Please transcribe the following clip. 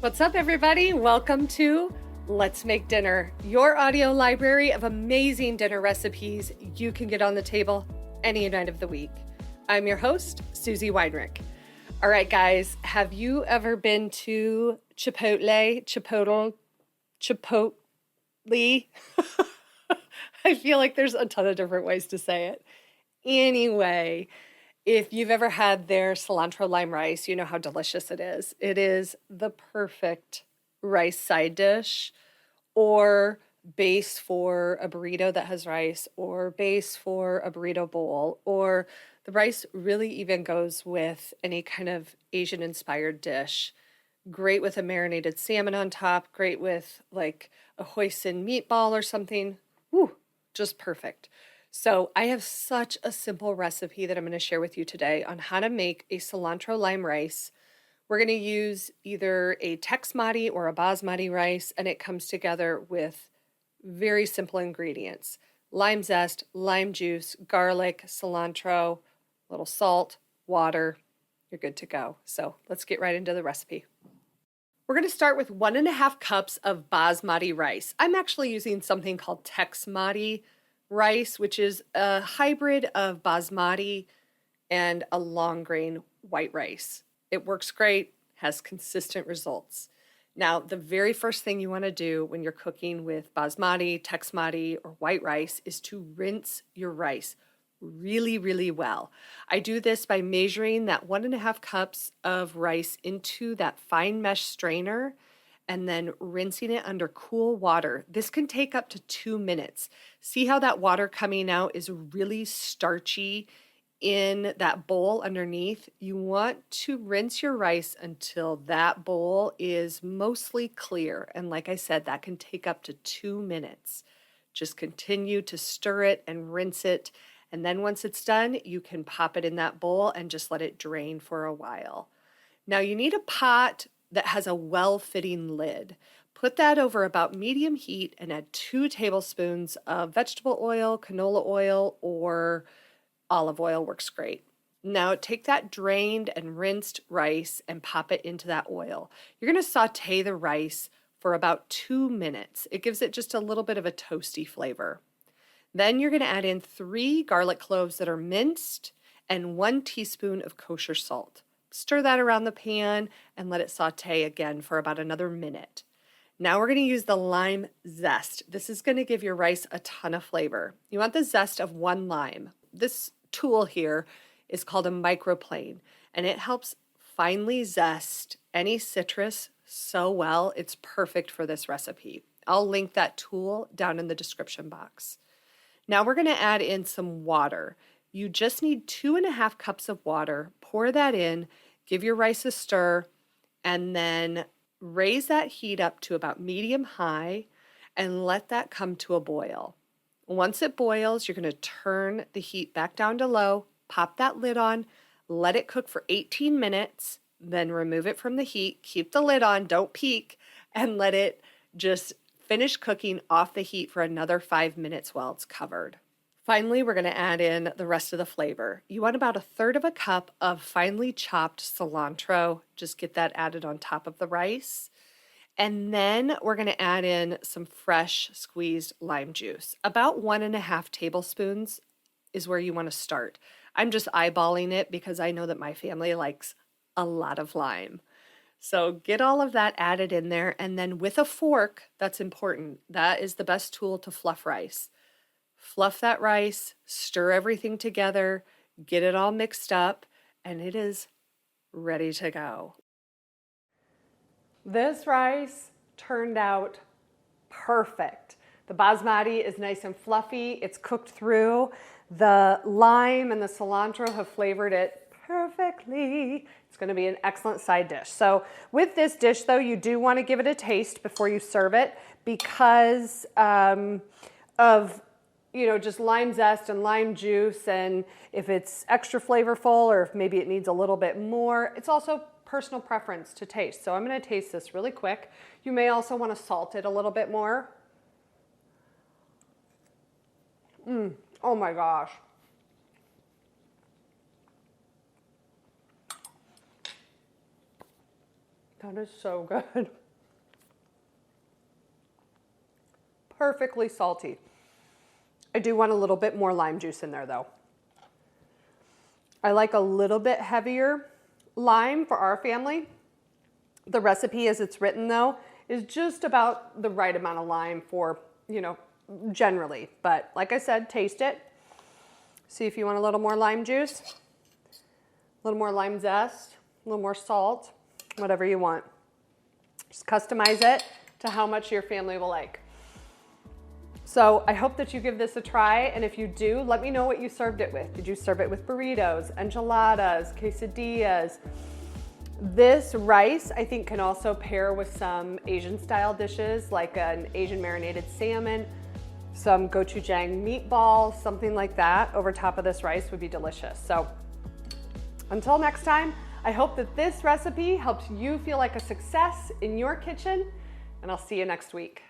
What's up, everybody? Welcome to Let's Make Dinner, your audio library of amazing dinner recipes you can get on the table any night of the week. I'm your host, Susie Weinrich. All right, guys, have you ever been to Chipotle? I feel like there's a ton of different ways to say it. Anyway, if you've ever had their cilantro lime rice, you know how delicious it is. It is the perfect rice side dish or base for a burrito that has rice or base for a burrito bowl, or the rice really even goes with any kind of Asian inspired dish. Great with a marinated salmon on top, great with like a hoisin meatball or something. Woo, just perfect. So I have such a simple recipe that I'm going to share with you today on how to make a cilantro lime rice. We're going to use either a Tex-Mati or a basmati rice, and it comes together with very simple ingredients: lime zest, lime juice, garlic, cilantro, a little salt, water. You're good to go. So let's get right into the recipe. We're going to start with 1.5 cups of basmati rice. I'm actually using something called Tex-Mati rice, which is a hybrid of basmati and a long grain white rice. It works great, has consistent results. Now, the very first thing you want to do when you're cooking with basmati, Tex-Mati, or white rice is to rinse your rice really, really well. I do this by measuring that 1.5 cups of rice into that fine mesh strainer and then rinsing it under cool water. This can take up to 2 minutes. See how that water coming out is really starchy in that bowl underneath? You want to rinse your rice until that bowl is mostly clear. And like I said, that can take up to 2 minutes. Just continue to stir it and rinse it. And then once it's done, you can pop it in that bowl and just let it drain for a while. Now you need a pot that has a well-fitting lid. Put that over about medium heat and add 2 tablespoons of vegetable oil, canola oil, or olive oil works great. Now take that drained and rinsed rice and pop it into that oil. You're going to saute the rice for about 2 minutes. It gives it just a little bit of a toasty flavor. Then you're going to add in 3 garlic cloves that are minced and 1 teaspoon of kosher salt. Stir that around the pan and let it saute again for about another minute. Now we're going to use the lime zest. This is going to give your rice a ton of flavor. You want the zest of 1 lime. This tool here is called a microplane, and it helps finely zest any citrus so well. It's perfect for this recipe. I'll link that tool down in the description box. Now we're going to add in some water. You just need 2.5 cups of water. Pour that in, give your rice a stir, and then raise that heat up to about medium-high and let that come to a boil. Once it boils, you're going to turn the heat back down to low, pop that lid on, let it cook for 18 minutes, then remove it from the heat, keep the lid on, don't peek, and let it just finish cooking off the heat for another 5 minutes while it's covered. Finally, we're going to add in the rest of the flavor. You want about 1/3 cup of finely chopped cilantro. Just get that added on top of the rice. And then we're going to add in some fresh squeezed lime juice. About 1.5 tablespoons is where you want to start. I'm just eyeballing it because I know that my family likes a lot of lime. So get all of that added in there, and then with a fork, that's important. That is the best tool to fluff rice. Fluff that rice, stir everything together, get it all mixed up, and it is ready to go. This rice turned out perfect. The basmati is nice and fluffy. It's cooked through. The lime and the cilantro have flavored it perfectly. It's going to be an excellent side dish. So with this dish, though, you do want to give it a taste before you serve it because of just lime zest and lime juice, and if it's extra flavorful or if maybe it needs a little bit more. It's also personal preference to taste. So I'm going to taste this really quick. You may also want to salt it a little bit more. Oh my gosh. That is so good. Perfectly salty. I do want a little bit more lime juice in there though. I like a little bit heavier lime for our family. The recipe as it's written though is just about the right amount of lime for, you know, generally. But like I said, taste it. See if you want a little more lime juice, a little more lime zest, a little more salt, whatever you want. Just customize it to how much your family will like. So I hope that you give this a try, and if you do, let me know what you served it with. Did you serve it with burritos, enchiladas, quesadillas? This rice, I think, can also pair with some Asian style dishes, like an Asian marinated salmon, some gochujang meatballs, something like that over top of this rice would be delicious. So until next time, I hope that this recipe helps you feel like a success in your kitchen, and I'll see you next week.